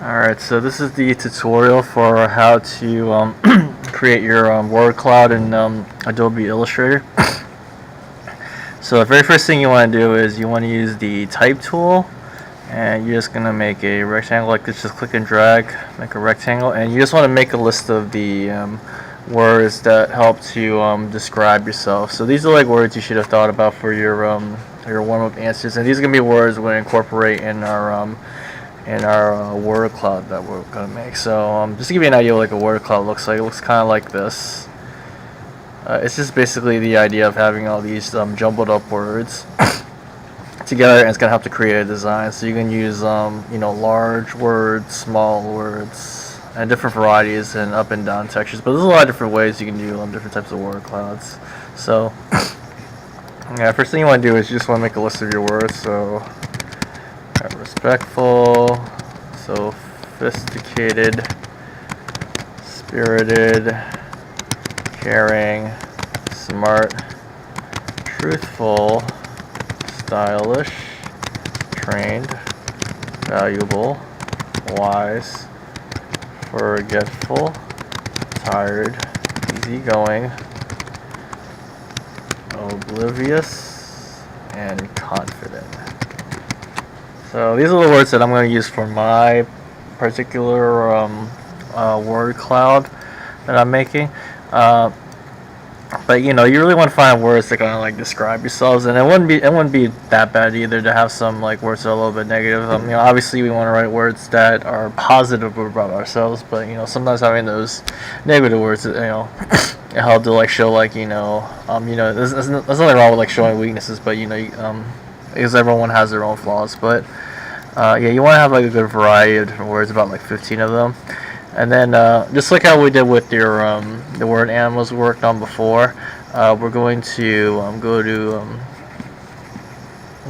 Alright, so this is the tutorial for how to create your word cloud in Adobe Illustrator. So the very first thing you want to do is you want to use the type tool, and you're just going to make a rectangle like this. Just click and drag, make a rectangle, and you just want to make a list of the words that help to describe yourself. So these are like words you should have thought about for your warm-up answers, and these are going to be words we're going to incorporate in our word cloud that we're going to make. So just to give you an idea what like a word cloud looks like, it looks kind of like this. It's just basically the idea of having all these jumbled up words together, and it's going to help to create a design. So you can use large words, small words, and different varieties and up and down textures. But there's a lot of different ways you can do different types of word clouds. So yeah, first thing you want to do is you just want to make a list of your words. So respectful, sophisticated, spirited, caring, smart, truthful, stylish, trained, valuable, wise, forgetful, tired, easygoing, oblivious, and confident. So these are the words that I'm going to use for my particular word cloud that I'm making. But you really want to find words that kind of like describe yourselves, and it wouldn't be that bad either to have some like words that are a little bit negative. Obviously we want to write words that are positive about ourselves, but sometimes having those negative words, it help to like show like there's nothing wrong with like showing weaknesses, but because everyone has their own flaws. But yeah, you want to have like a good variety of different words, about like 15 of them. And then just like how we did with your the word animals we worked on before, we're going to go to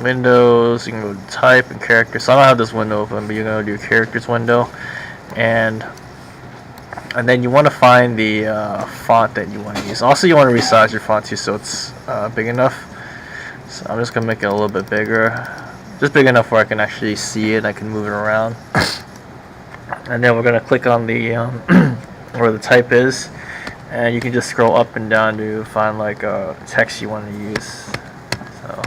Windows. You can go to type and characters. So I don't have this window open, but you're going to do characters window, and then you want to find the font that you want to use. Also, you want to resize your font too, so it's big enough. So I'm just going to make it a little bit bigger, just big enough where I can actually see it. I can move it around. And then we're going to click on the where the type is, and you can just scroll up and down to find like a text you want to use. So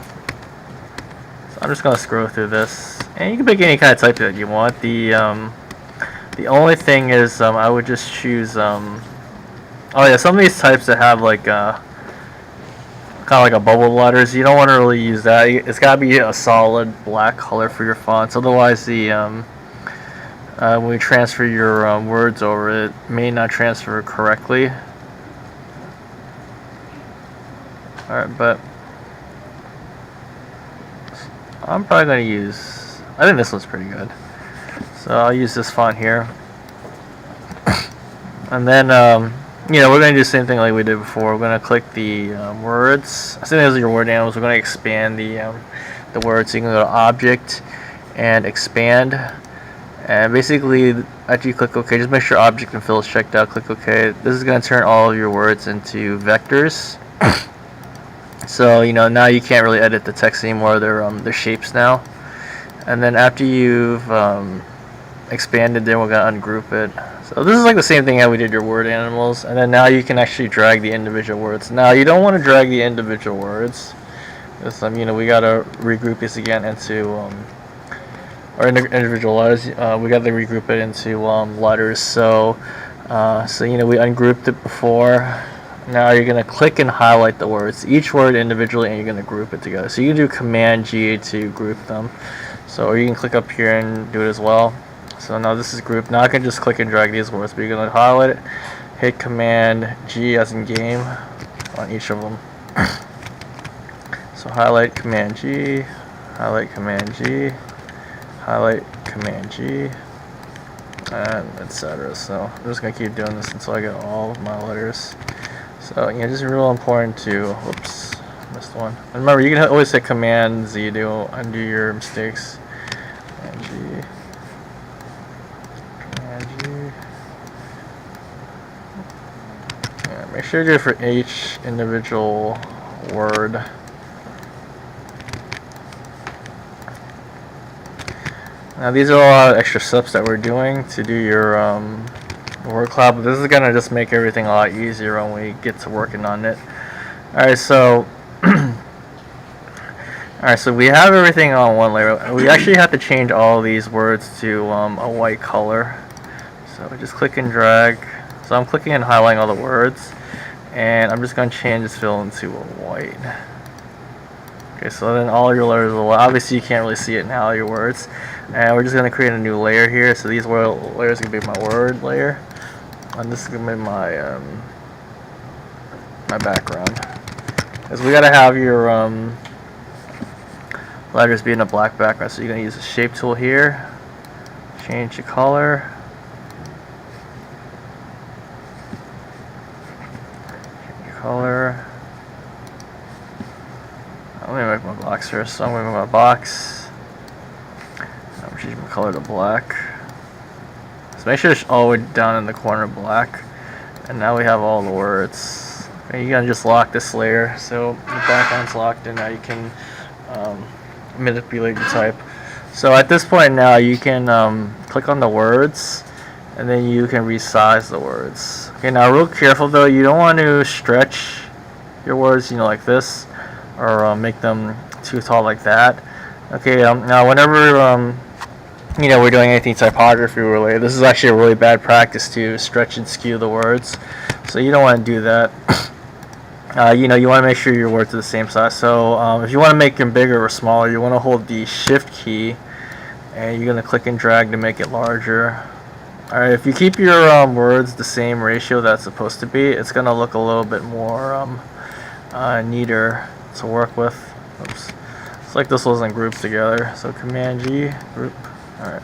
I'm just going to scroll through this, and you can pick any kind of type that you want. The only thing is I would just choose oh yeah, some of these types that have like kind of like a bubble letters, you don't want to really use that. It's got to be a solid black color for your fonts, otherwise the when you transfer your words over, it may not transfer correctly. Alright, but I'm probably going to use, I think this one's pretty good. So I'll use this font here. And then, we're going to do the same thing like we did before. We're going to click the words. I think those are your word animals. We're going to expand the words. So you can go to Object and Expand. And basically, after you click OK, just make sure Object and Fill is checked out. Click OK. This is going to turn all of your words into vectors. So now you can't really edit the text anymore. They're shapes now. And then after you've expanded, then we're going to ungroup it. So this is like the same thing how we did your word animals. And then now you can actually drag the individual words. Now you don't want to drag the individual words, because we got to regroup this again into or individual letters. We got to regroup it into letters. So we ungrouped it before. Now you're going to click and highlight the words, each word individually, and you're going to group it together. So you can do Command G to group them. So, or you can click up here and do it as well. So now this is grouped. Now I can just click and drag these words, but you're going to highlight it, hit Command G as in game on each of them. So highlight Command G, highlight Command G, highlight Command G, and etc. So I'm just going to keep doing this until I get all of my letters. So just real important to, whoops, missed one. And remember, you can always hit Command Z to undo your mistakes. Command G, Command G. Yeah, make sure you do it for each individual word. Now these are a lot of extra steps that we're doing to do your word cloud, but this is gonna just make everything a lot easier when we get to working on it. Alright, so alright, so we have everything on one layer. We actually have to change all of these words to a white color. So just click and drag. So I'm clicking and highlighting all the words, and I'm just going to change this fill into a white. Okay, so then all your letters will, obviously you can't really see it now, your words. And we're just going to create a new layer here. So these layers are going to be my word layer, and this is going to be my my background. Because we got to have your letters be in a black background. So you're going to use the shape tool here, change the color. Color. I'm gonna make my box first, so I'm gonna make my box. I'm changing my color to black. So make sure it's all the way down in the corner black. And now we have all the words. Okay, you're gonna just lock this layer so the background's locked, and now you can manipulate the type. So at this point now you can click on the words, and then you can resize the words. Okay, now real careful though, you don't want to stretch your words, you know, like this, or make them too tall like that. Okay, now whenever you know, we're doing anything typography related, this is actually a really bad practice to stretch and skew the words, so you don't want to do that. You know, you want to make sure your words are the same size. So if you want to make them bigger or smaller, you want to hold the shift key, and you're going to click and drag to make it larger. Alright, if you keep your words the same ratio that's supposed to be, it's going to look a little bit more neater to work with. Oops. It's like this wasn't grouped together. So Command G, group. Alright.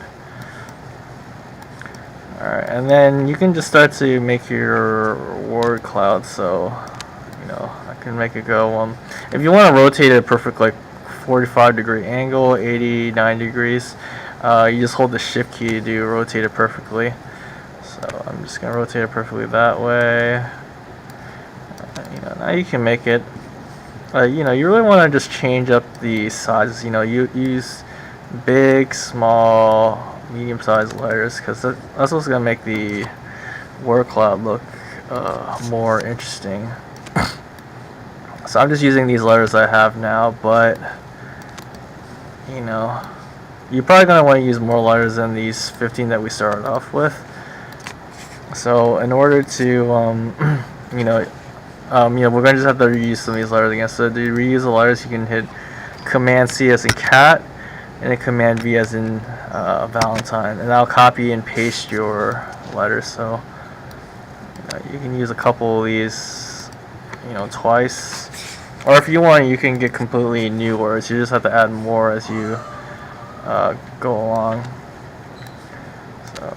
Alright, and then you can just start to make your word cloud. So, you know, I can make it go, if you want to rotate it perfect, like 45-degree angle, 89 degrees, you just hold the shift key to rotate it perfectly. So I'm just going to rotate it perfectly that way. You know, now you can make it, you know, you really want to just change up the sizes. You know, you use big, small, medium-sized letters, because that's what's going to make the word cloud look more interesting. So I'm just using these letters I have now, but you know, you're probably going to want to use more letters than these 15 that we started off with. So in order to you know, we're going to just have to reuse some of these letters again. So to reuse the letters, you can hit Command C as in cat, and then Command V as in Valentine, and I'll copy and paste your letters. So you can use a couple of these, you know, twice, or if you want, you can get completely new words. You just have to add more as you go along. So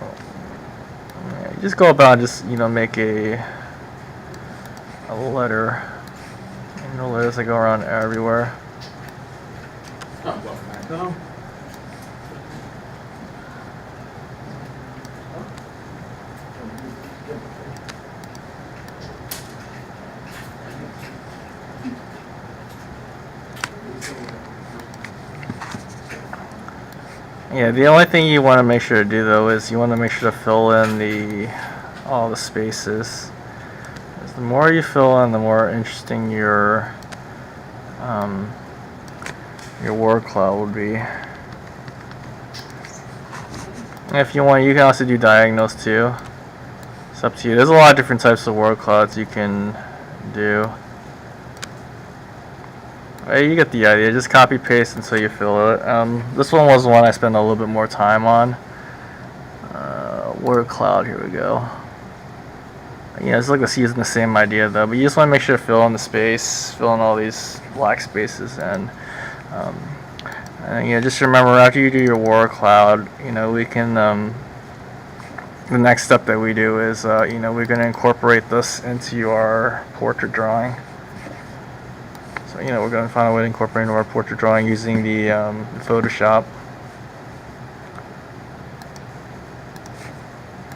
yeah, you just go about, just, you know, make a letter. You know, letters that go around everywhere. Welcome back home. Yeah, the only thing you want to make sure to do though is you want to make sure to fill in all the spaces. The more you fill in, the more interesting your word cloud would be. If you want, you can also do diagonals too. It's up to you. There's a lot of different types of word clouds you can do. You get the idea. Just copy paste until you fill it. This one was the one I spent a little bit more time on. Word cloud. Here we go. Yeah, it's like using the same idea though, but you just want to make sure to fill in the space, fill in all these black spaces, and you know, just remember after you do your word cloud, you know, we can the next step that we do is you know, we're going to incorporate this into our portrait drawing. So, you know, we're going to find a way to incorporate into our portrait drawing using the Photoshop.